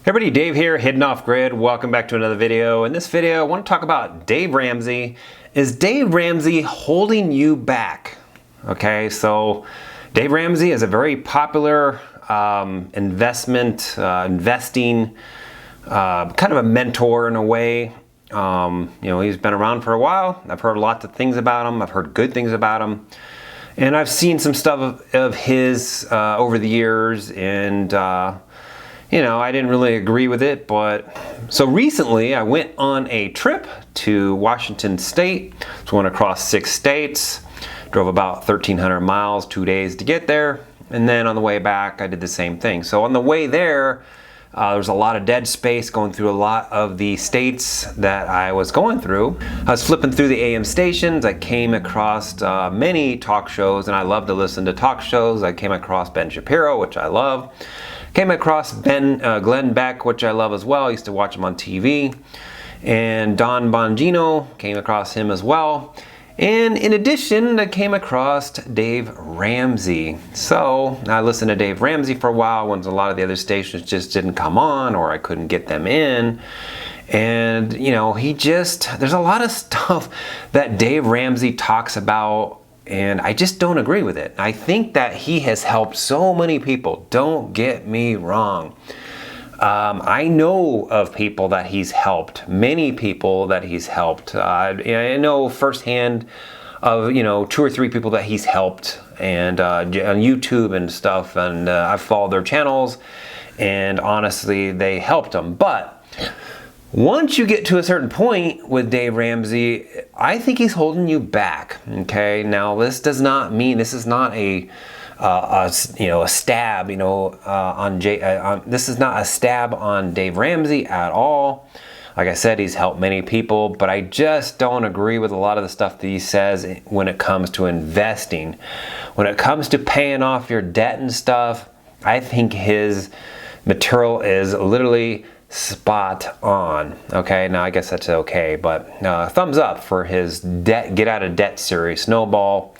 Hey everybody, Dave here, Hidden Off Grid. Welcome back to another video. In this video, I want to talk about Dave Ramsey. Is Dave Ramsey holding you back? Okay, so Dave Ramsey is a very popular investing, kind of a mentor in a way. He's been around for a while. I've heard lots of things about him. I've heard good things about him. And I've seen some stuff of his over the years, and I didn't really agree with it, but so recently I went on a trip to Washington State. So went across 6 states, drove about 1,300 miles, 2 days to get there, and then on the way back I did the same thing. So on the way there, there's a lot of dead space going through a lot of the states that I was going through. I was flipping through the AM stations. I came across many talk shows, and I love to listen to talk shows. I came across Ben Shapiro, which I love. Came across Glenn Beck, which I love as well. I used to watch him on TV. And Don Bongino, came across him as well. And in addition, I came across Dave Ramsey. So I listened to Dave Ramsey for a while when a lot of the other stations just didn't come on, or I couldn't get them in. And there's a lot of stuff that Dave Ramsey talks about, and I just don't agree with it. I think that he has helped so many people. Don't get me wrong. I know of people that he's helped, many people that he's helped. I know firsthand of 2 or 3 people that he's helped, and on YouTube and stuff, and I've followed their channels, and honestly, they helped him. But once you get to a certain point with Dave Ramsey, I think he's holding you back. Okay, now this does not mean this is not a stab. This is not a stab on Dave Ramsey at all. Like I said, he's helped many people, but I just don't agree with a lot of the stuff that he says when it comes to investing. When it comes to paying off your debt and stuff, I think his material is literally spot on. Okay, now I guess that's okay, but thumbs up for his get out of debt series, snowball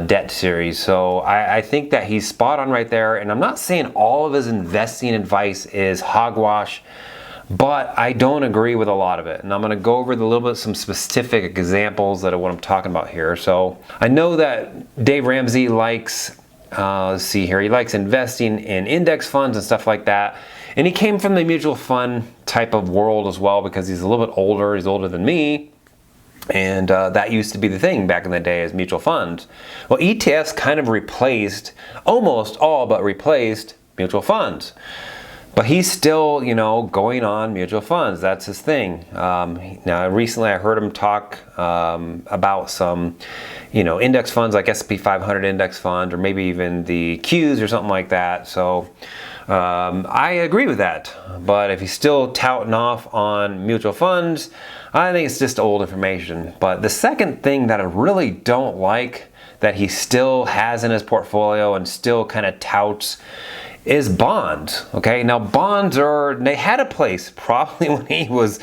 debt series. So I think that he's spot on right there, and I'm not saying all of his investing advice is hogwash, but I don't agree with a lot of it, and I'm going to go over some specific examples of what I'm talking about here. So I know that Dave Ramsey likes let's see here, he likes investing in index funds and stuff like that. And he came from the mutual fund type of world as well, because he's a little bit older. He's older than me. And that used to be the thing back in the day, as mutual funds. Well, ETFs kind of replaced, almost all but replaced mutual funds. But he's still, going on mutual funds. That's his thing. Now, recently I heard him talk about some, index funds like S&P 500 index fund, or maybe even the Qs or something like that. So I agree with that. But if he's still touting off on mutual funds, I think it's just old information. But the second thing that I really don't like that he still has in his portfolio and still kind of touts is bonds. Okay, now bonds they had a place probably when he was,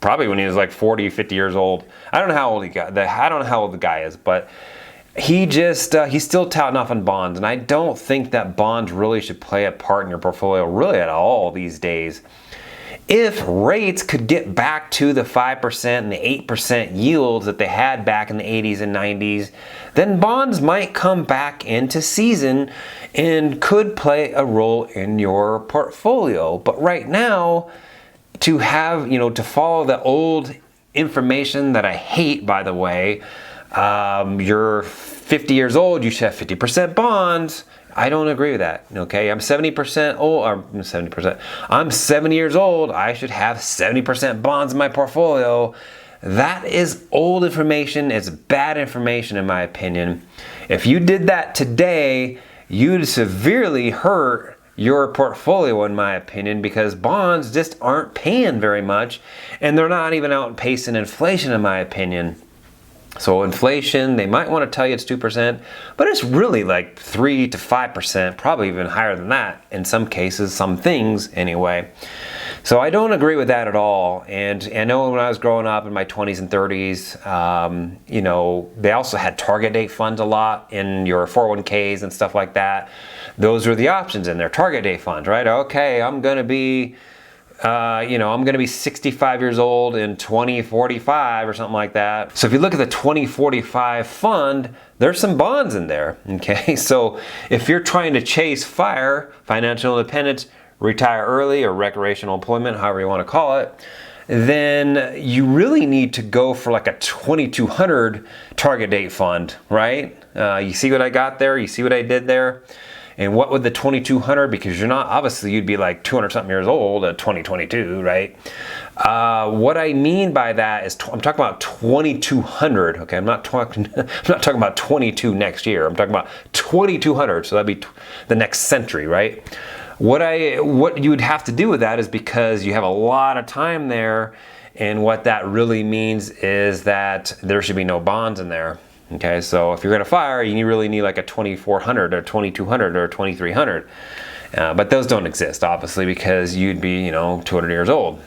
probably when he was like 40, 50 years old. I don't know how old I don't know how old the guy is, but he's still touting off on bonds, and I don't think that bonds really should play a part in your portfolio really at all these days. If rates could get back to the 5% and the 8% yields that they had back in the 80s and 90s, then bonds might come back into season and could play a role in your portfolio. But right now, to have, to follow the old information that I hate, by the way, you're 50 years old, you should have 50% bonds. I don't agree with that. Okay, I'm 70% old, or 70%. I'm 70 years old. I should have 70% bonds in my portfolio. That is old information. It's bad information, in my opinion. If you did that today, you'd severely hurt your portfolio, in my opinion, because bonds just aren't paying very much, and they're not even outpacing inflation, in my opinion. So inflation, they might want to tell you it's 2%, but it's really like 3 to 5%, probably even higher than that in some cases, some things anyway. So I don't agree with that at all. And I know when I was growing up in my 20s and 30s, you know, they also had target date funds a lot in your 401ks and stuff like that. Those were the options in their target date funds, right? Okay, I'm going to be, you know, I'm going to be 65 years old in 2045 or something like that. So if you look at the 2045 fund, there's some bonds in there, okay? So if you're trying to chase FIRE, financial independence, retire early, or recreational employment, however you want to call it, then you really need to go for like a 2200 target date fund, right? You see what I got there? You see what I did there? And what would the 2200, because you're not, obviously you'd be like 200 something years old at 2022, right? What I mean by that is I'm talking about 2200, okay? I'm not talking about 22 next year. I'm talking about 2200, so that'd be the next century, right? What you would have to do with that is, because you have a lot of time there, and what that really means is that there should be no bonds in there. Okay, so if you're going to FIRE, you really need like a 2400 or 2200 or 2300. But those don't exist, obviously, because you'd be, you know, 200 years old.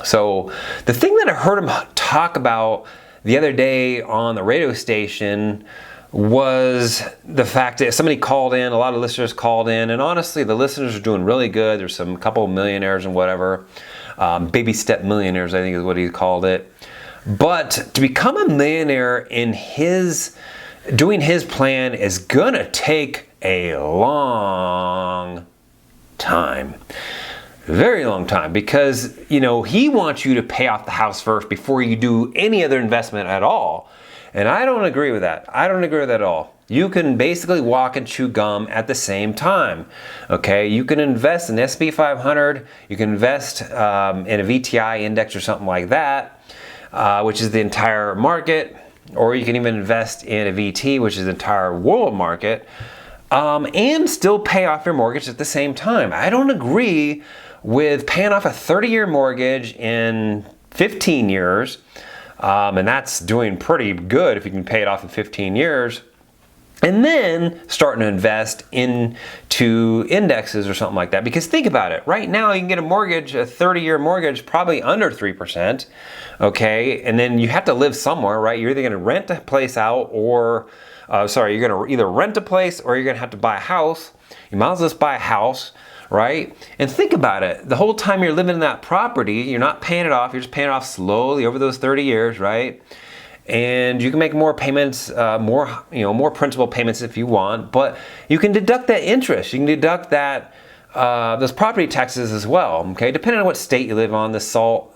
So the thing that I heard him talk about the other day on the radio station was the fact that somebody called in, a lot of listeners called in, and honestly, the listeners are doing really good. There's some couple of millionaires and whatever. Baby step millionaires, I think is what he called it. But to become a millionaire in doing his plan is gonna take a long time. Very long time, because, you know, he wants you to pay off the house first before you do any other investment at all. And I don't agree with that. I don't agree with that at all. You can basically walk and chew gum at the same time. Okay, you can invest in the S&P 500, you can invest in a VTI index or something like that, which is the entire market, or you can even invest in a VT, which is the entire world market, and still pay off your mortgage at the same time. I don't agree with paying off a 30-year mortgage in 15 years, and that's doing pretty good if you can pay it off in 15 years, and then starting to invest into indexes or something like that. Because think about it, right now you can get a mortgage, a 30-year mortgage, probably under 3%, okay? And then you have to live somewhere, right? You're either gonna rent a place out, or, you're gonna either rent a place or you're gonna have to buy a house. You might as well just buy a house, right? And think about it, the whole time you're living in that property, you're not paying it off, you're just paying it off slowly over those 30 years, right? And you can make more payments, more principal payments if you want, but you can deduct that interest. You can deduct that those property taxes as well. Okay, depending on what state you live on, the SALT,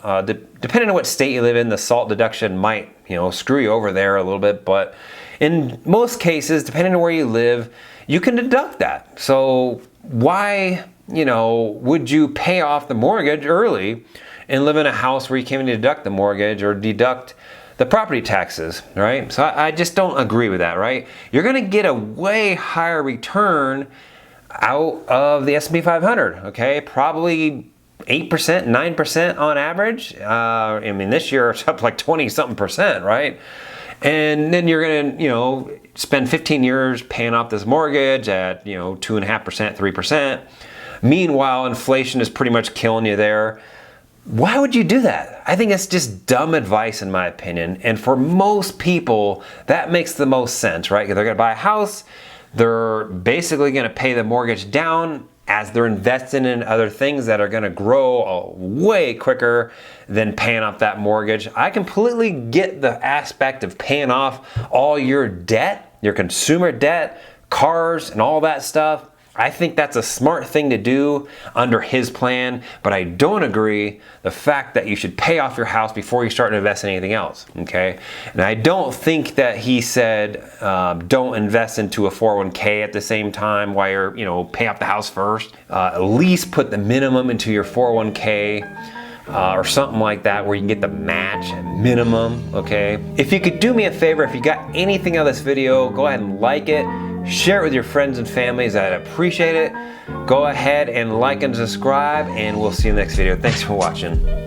depending on what state you live in, the SALT deduction might, screw you over there a little bit. But in most cases, depending on where you live, you can deduct that. So why, would you pay off the mortgage early and live in a house where you can't even deduct the mortgage or deduct the property taxes, right? So I just don't agree with that, right? You're gonna get a way higher return out of the S&P 500, okay? Probably 8%, 9% on average. This year it's up like 20-something%, right? And then you're gonna, spend 15 years paying off this mortgage at, 2.5%, 3%. Meanwhile, inflation is pretty much killing you there. Why would you do that? I think it's just dumb advice in my opinion. And for most people, that makes the most sense, right? They're gonna buy a house, they're basically gonna pay the mortgage down as they're investing in other things that are gonna grow way quicker than paying off that mortgage. I completely get the aspect of paying off all your debt, your consumer debt, cars, and all that stuff. I think that's a smart thing to do under his plan, but I don't agree the fact that you should pay off your house before you start to invest in anything else, okay? And I don't think that he said don't invest into a 401k at the same time while you're, pay off the house first. At least put the minimum into your 401k or something like that where you can get the match at minimum, okay? If you could do me a favor, if you got anything out of this video, go ahead and like it. Share it with your friends and families. I'd appreciate it. Go ahead and like and subscribe, and we'll see you in the next video. Thanks for watching.